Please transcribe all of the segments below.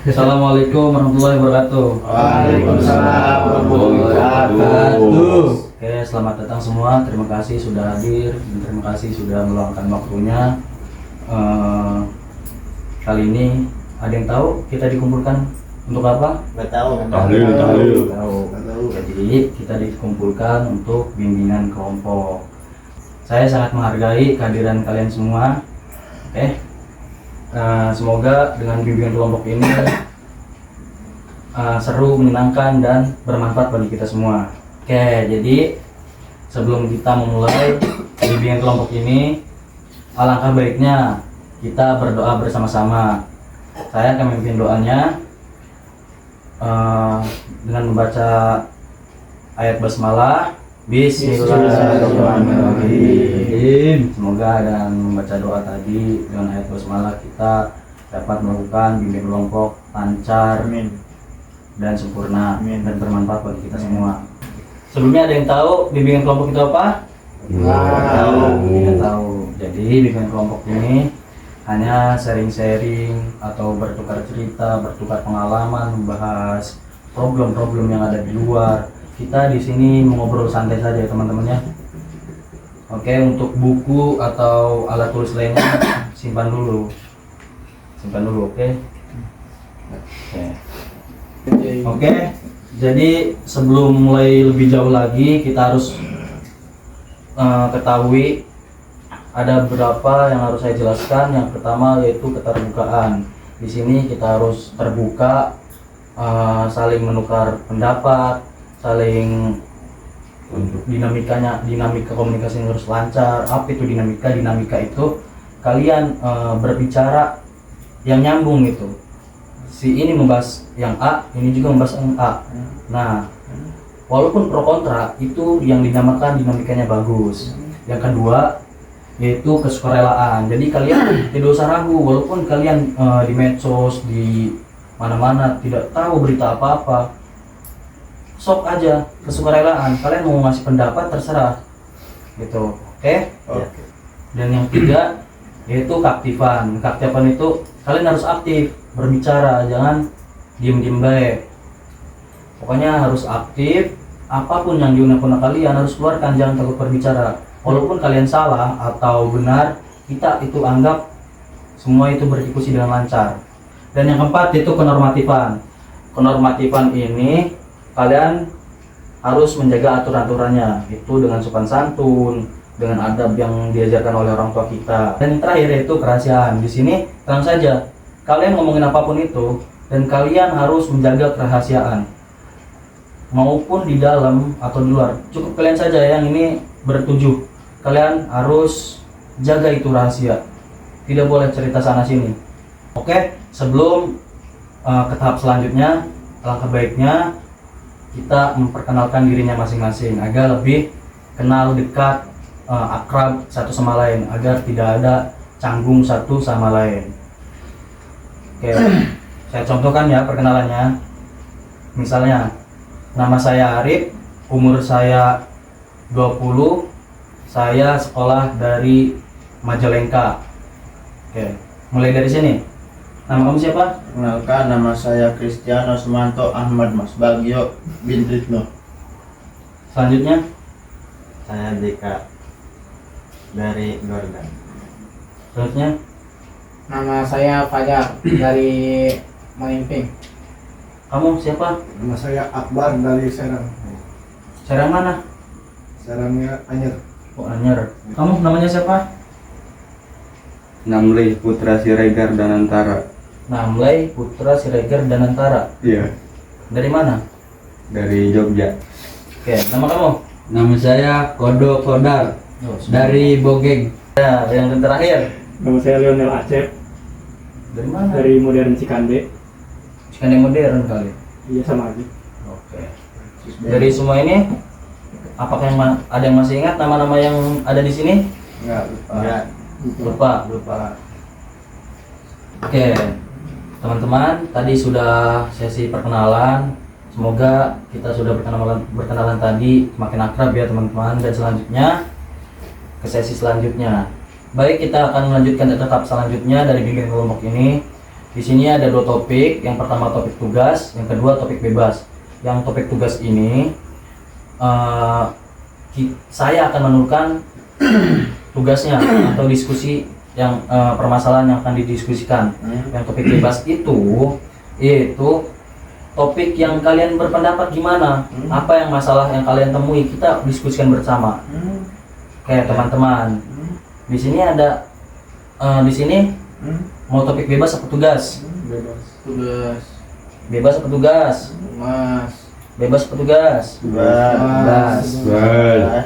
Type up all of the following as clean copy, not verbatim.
Assalamualaikum warahmatullahi wabarakatuh. Waalaikumsalam warahmatullahi wabarakatuh. Oke, selamat datang semua. Terima kasih sudah hadir dan terima kasih sudah meluangkan waktunya. Kali ini ada yang tahu kita dikumpulkan untuk apa? Nggak tahu. Tahu. Jadi kita dikumpulkan untuk bimbingan kelompok. Saya sangat menghargai kehadiran kalian semua. Oke. Semoga dengan bimbingan kelompok ini seru, menyenangkan, dan bermanfaat bagi kita semua. Oke, jadi sebelum kita memulai bimbingan kelompok ini, alangkah baiknya kita berdoa bersama-sama. Saya akan memimpin doanya dengan membaca ayat basmalah. Bismillahirrahmanirrahim. Semoga dengan membaca doa tadi dengan ayat basmalah kita dapat melakukan bimbingan kelompok lancar dan sempurna dan bermanfaat bagi kita semua. Sebelumnya ada yang tahu bimbingan kelompok itu apa? Tidak tahu. Jadi bimbingan kelompok ini hanya sharing-sharing atau bertukar cerita, bertukar pengalaman, membahas problem-problem yang ada di luar. Kita di sini ngobrol santai saja ya teman-temannya. Oke, untuk buku atau alat tulis lainnya simpan dulu, oke? Oke, jadi sebelum mulai lebih jauh lagi kita harus ketahui ada beberapa yang harus saya jelaskan. Yang pertama yaitu keterbukaan. Di sini kita harus terbuka, saling menukar pendapat, saling dinamika komunikasi yang harus lancar. Apa itu dinamika? Dinamika itu kalian berbicara yang nyambung gitu. Si ini membahas yang A, ini juga membahas yang A. Nah, walaupun pro kontra itu yang dinamakan dinamikanya bagus. Yang kedua yaitu kesukarelaan. Jadi kalian tidak usah ragu, walaupun kalian di medsos, di mana-mana tidak tahu berita apa-apa, sok aja kesukarelaan. Kalian mau ngasih pendapat terserah gitu. Oke? Dan yang ketiga yaitu keaktifan. Keaktifan itu kalian harus aktif berbicara, jangan diem-diem baik. Pokoknya harus aktif. Apapun yang diunek-unek kalian harus keluarkan, jangan takut berbicara. Walaupun kalian salah atau benar, kita itu anggap semua itu berdiskusi dengan lancar. Dan yang keempat itu kenormatifan. Kenormatifan ini kalian harus menjaga aturan-aturannya, itu dengan sopan santun, dengan adab yang diajarkan oleh orang tua kita. Dan yang terakhir yaitu kerahasiaan. Di sini tenang saja, kalian ngomongin apapun itu dan kalian harus menjaga kerahasiaan, maupun di dalam atau di luar. Cukup kalian saja yang ini bertujuh, kalian harus jaga itu rahasia, tidak boleh cerita sana sini. Oke, sebelum ke tahap selanjutnya, alangkah baiknya kita memperkenalkan dirinya masing-masing agar lebih kenal dekat, akrab satu sama lain, agar tidak ada canggung satu sama lain. Oke, saya contohkan ya perkenalannya. Misalnya, nama saya Arif, umur saya 20, saya sekolah dari Majalengka. Oke, mulai dari sini. Nama kamu siapa? Kenalkan, nama saya Kristiano Sumanto Ahmad Mas Bagio bin Ritno. Selanjutnya, Saya Dika dari Gorgan. selanjutnya, Nama saya Fajar dari Malimping. kamu siapa? Nama saya Akbar dari Serang. Serang mana? Serangnya Anyer. Oh, Anyer. Kamu namanya siapa? Namli Putra Siregar Danantara. Namlay Putra Siregar Danantara. Iya, Dari mana? dari Jogja. Oke, nama kamu? Nama saya Kodo Kodar dari Bogeng. Ya, yang terakhir. Nama saya Lionel Acep Dari mana? dari Modern Cikande. Cikande modern kali. Iya, sama aja. Oke. Dari semua ini, apakah ada yang masih ingat nama-nama yang ada di sini? Enggak, lupa. Ya, Lupa. Oke, teman-teman, tadi sudah sesi perkenalan. Semoga kita sudah berkenalan tadi makin akrab ya teman-teman. Dan selanjutnya ke sesi selanjutnya. Baik, kita akan melanjutkan ke tahap selanjutnya dari bimbingan kelompok ini. Di sini ada dua topik. Yang pertama topik tugas, yang kedua topik bebas. Yang topik tugas ini saya akan menentukan tugasnya atau diskusi yang permasalahan yang akan didiskusikan. Yang topik bebas itu yaitu topik yang kalian berpendapat gimana, apa yang masalah yang kalian temui, kita diskusikan bersama. Kayak teman-teman. Di sini ada di sini mau topik bebas apa tugas? Tugas. Bebas apa tugas? Mas. Bebas apa tugas? Bebas.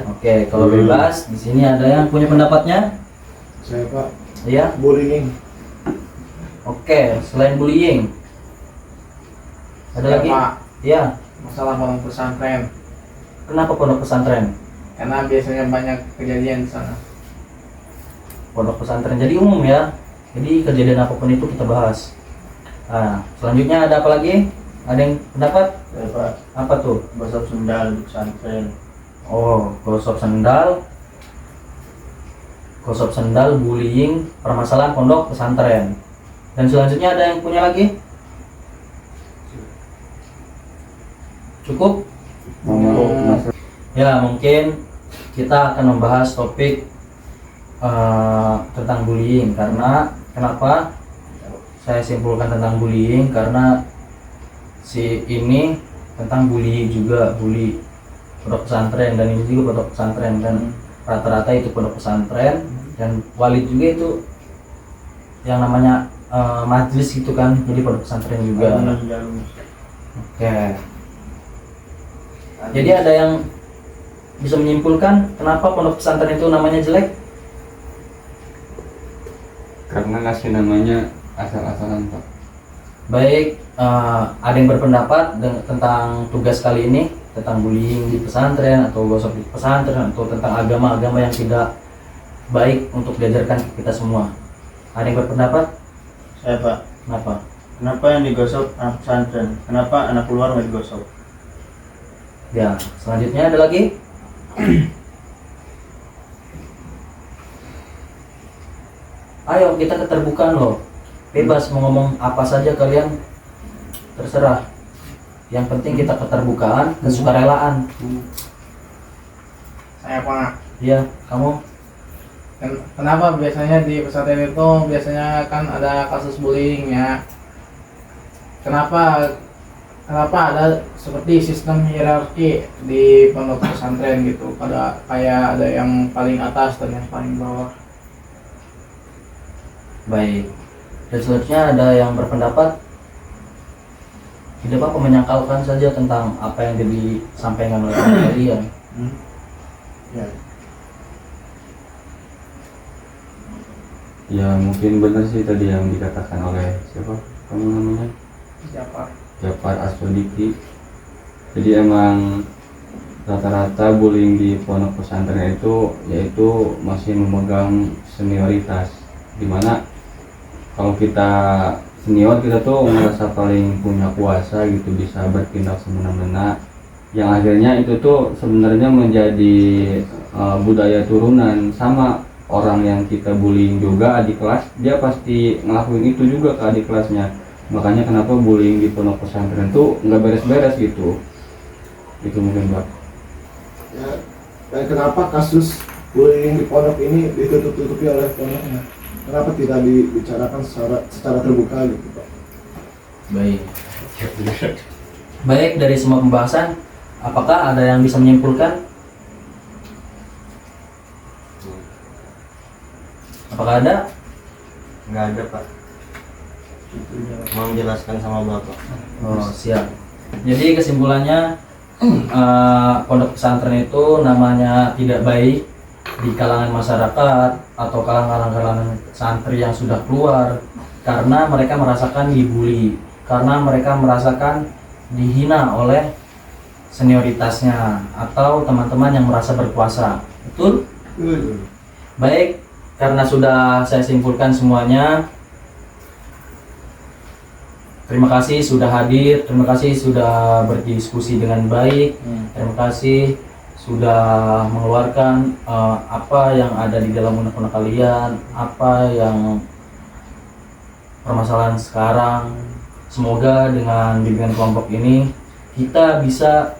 Oke, kalau bebas di sini ada yang punya pendapatnya? Saya Pak, Iya. bullying. Oke, selain bullying ada lagi? Pak, Iya. masalah pondok pesantren. Kenapa pondok pesantren? Karena biasanya banyak kejadian di sana. Pondok pesantren jadi umum ya. Jadi kejadian apapun itu kita bahas. Nah, selanjutnya ada apa lagi? Ada yang pendapat? Ya Pak, Apa tuh? gosok sendal di pesantren. Oh, gosok sendal. Gosok sendal, bullying, permasalahan pondok pesantren. Dan selanjutnya ada yang punya lagi? Cukup? Ya, mungkin kita akan membahas topik tentang bullying. Karena kenapa saya simpulkan tentang bullying? Karena si ini tentang bully juga, bully pondok pesantren, dan ini juga pondok pesantren, dan rata-rata itu pondok pesantren, dan Walid juga itu yang namanya majelis gitu kan, jadi pondok pesantren juga. Oke. Jadi ada yang bisa menyimpulkan kenapa pondok pesantren itu namanya jelek? Karena ngasih namanya asal-asalan, Pak. Baik, ada yang berpendapat tentang tugas kali ini, tentang bullying di pesantren atau gosok di pesantren, atau tentang agama-agama yang tidak baik untuk diajarkan ke kita semua. Ada yang berpendapat? Saya Pak, Kenapa? kenapa yang digosok anak pesantren? Kenapa anak luar nggak digosok? Ya, selanjutnya ada lagi? Ayo kita keterbukaan loh, bebas mau ngomong apa saja kalian, terserah. Yang penting kita keterbukaan, kesukarelaan. Saya Pak. Iya, kamu? Kenapa biasanya di pesantren itu biasanya kan ada kasus bullying ya? Kenapa ada seperti sistem hierarki di pondok pesantren gitu? Pada kayak ada yang paling atas dan yang paling bawah. Baik. Dan selanjutnya ada yang berpendapat tidak apa-apa menyangkalkan saja tentang apa yang disampaikan oleh kalian. Ya. Ya mungkin benar sih tadi yang dikatakan oleh siapa kamu namanya, Siapa? Jafar Aswadiki. Jadi emang rata-rata bullying di pondok pesantren itu yaitu masih memegang senioritas, dimana kalau kita senior kita tuh merasa paling punya kuasa gitu, bisa bertindak semena-mena, yang akhirnya itu tuh sebenarnya menjadi budaya turunan. Sama orang yang kita bullying juga adik kelas, dia pasti ngelakuin itu juga ke adik kelasnya. Makanya kenapa bullying di pondok pesantren tuh nggak beres-beres gitu. Itu mungkin Pak. Ya, dan kenapa kasus bullying di pondok ini ditutup-tutupi oleh pondoknya? Kenapa tidak dibicarakan secara terbuka gitu Pak? Baik. Baik, dari semua pembahasan, apakah ada yang bisa menyimpulkan? Apakah ada? Nggak ada Pak. Mau menjelaskan sama Bapak. Oh, siap. Jadi kesimpulannya pondok pesantren itu namanya tidak baik di kalangan masyarakat atau kalangan santri yang sudah keluar karena mereka merasakan dibully, karena mereka merasakan dihina oleh senioritasnya atau teman-teman yang merasa berkuasa. Betul? Baik, karena sudah saya simpulkan semuanya, terima kasih sudah hadir, terima kasih sudah berdiskusi dengan baik, terima kasih sudah mengeluarkan apa yang ada di dalam unek-unek kalian, apa yang permasalahan sekarang. Semoga dengan bimbingan kelompok ini kita bisa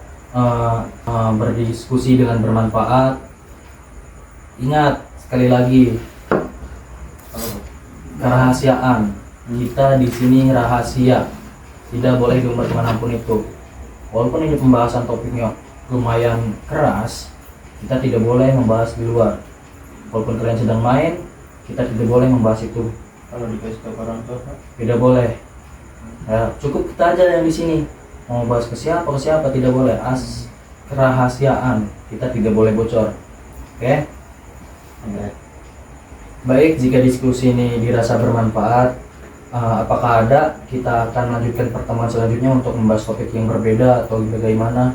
berdiskusi dengan bermanfaat. Ingat sekali lagi, kerahasiaan kita di sini rahasia, tidak boleh diumbar kemanapun itu. Walaupun ini pembahasan topiknya lumayan keras, kita tidak boleh membahas di luar. Walaupun kalian sedang main, kita tidak boleh membahas itu. Kalau dikasih tahu ke orang tua, Pak. Tidak boleh. Ya, cukup kita aja yang di sini. Mau bahas ke siapa tidak boleh. Kerahasiaan kita tidak boleh bocor. Oke? Baik, jika diskusi ini dirasa bermanfaat, apakah ada kita akan lanjutkan pertemuan selanjutnya untuk membahas topik yang berbeda atau bagaimana?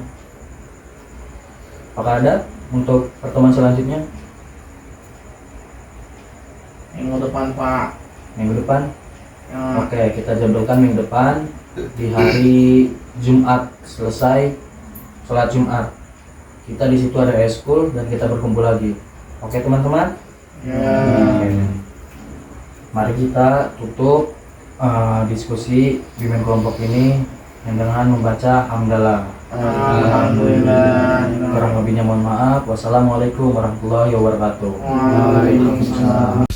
Apakah ada untuk pertemuan selanjutnya? Minggu depan Pak. Minggu depan? Ya, Oke, kita jadwalkan minggu depan di hari Jumat selesai sholat Jumat. Kita di situ ada eskul dan kita berkumpul lagi. Oke teman-teman? ya. Mari kita tutup diskusi bimbingan kelompok ini dengan membaca hamdalah. Alhamdulillah. Kurang lebihnya mohon maaf. Wassalamualaikum warahmatullahi wabarakatuh. Waalaikumsalam.